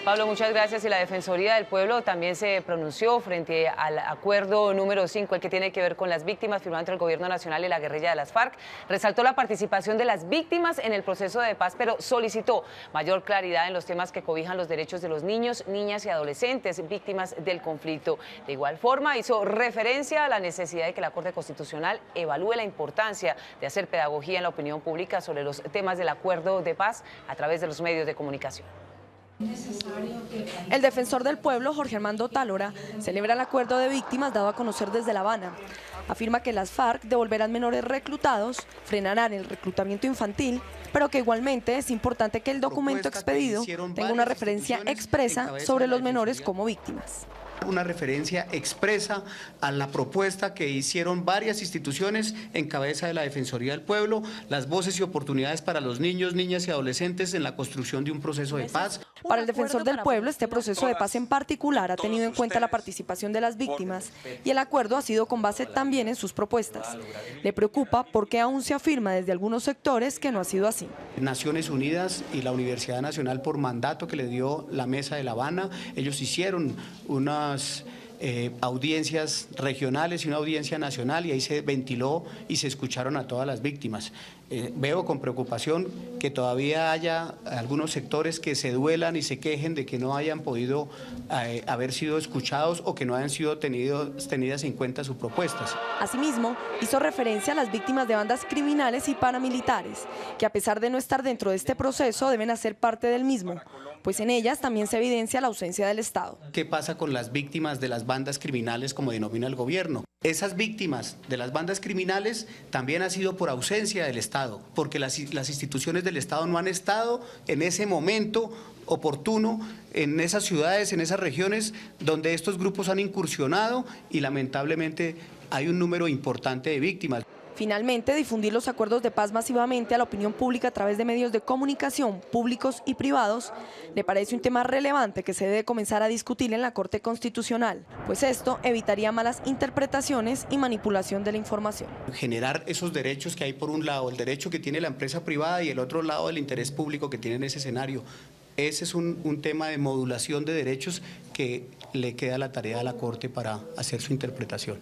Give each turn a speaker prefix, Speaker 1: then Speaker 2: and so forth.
Speaker 1: Pablo, muchas gracias. Y la Defensoría del Pueblo también se pronunció frente al acuerdo número 5, el que tiene que ver con las víctimas firmado entre el Gobierno Nacional y la guerrilla de las FARC. Resaltó la participación de las víctimas en el proceso de paz, pero solicitó mayor claridad en los temas que cobijan los derechos de los niños, niñas y adolescentes víctimas del conflicto. De igual forma, hizo referencia a la necesidad de que la Corte Constitucional evalúe la importancia de hacer pedagogía en la opinión pública sobre los temas del acuerdo de paz a través de los medios de comunicación.
Speaker 2: El defensor del pueblo, Jorge Armando Tálora, celebra el acuerdo de víctimas dado a conocer desde La Habana. Afirma que las FARC devolverán menores reclutados, frenarán el reclutamiento infantil, pero que igualmente es importante que el documento expedido tenga una referencia expresa sobre los menores como víctimas.
Speaker 3: Una referencia expresa a la propuesta que hicieron varias instituciones en cabeza de la Defensoría del Pueblo, las voces y oportunidades para los niños, niñas y adolescentes en la construcción de un proceso de paz.
Speaker 2: Para el defensor del pueblo, este proceso de paz en particular ha tenido en cuenta la participación de las víctimas y el acuerdo ha sido con base también en sus propuestas. Le preocupa porque aún se afirma desde algunos sectores que no ha sido así.
Speaker 3: Naciones Unidas y la Universidad Nacional, por mandato que le dio la Mesa de La Habana, ellos hicieron unas audiencias regionales y una audiencia nacional, y ahí se ventiló y se escucharon a todas las víctimas. Veo con preocupación que todavía haya algunos sectores que se duelan y se quejen de que no hayan podido haber sido escuchados o que no hayan sido tenidas en cuenta sus propuestas.
Speaker 2: Asimismo, hizo referencia a las víctimas de bandas criminales y paramilitares, que a pesar de no estar dentro de este proceso deben hacer parte del mismo, pues en ellas también se evidencia la ausencia del Estado.
Speaker 3: ¿Qué pasa con las víctimas de las bandas criminales, como denomina el gobierno? Esas víctimas de las bandas criminales también ha sido por ausencia del Estado, porque las instituciones del Estado no han estado en ese momento oportuno en esas ciudades, en esas regiones donde estos grupos han incursionado, y lamentablemente hay un número importante de víctimas.
Speaker 2: Finalmente, difundir los acuerdos de paz masivamente a la opinión pública a través de medios de comunicación públicos y privados le parece un tema relevante que se debe comenzar a discutir en la Corte Constitucional, pues esto evitaría malas interpretaciones y manipulación de la información.
Speaker 3: Generar esos derechos que hay, por un lado el derecho que tiene la empresa privada y el otro lado el interés público que tiene en ese escenario. Ese es un tema de modulación de derechos que le queda la tarea a la Corte para hacer su interpretación.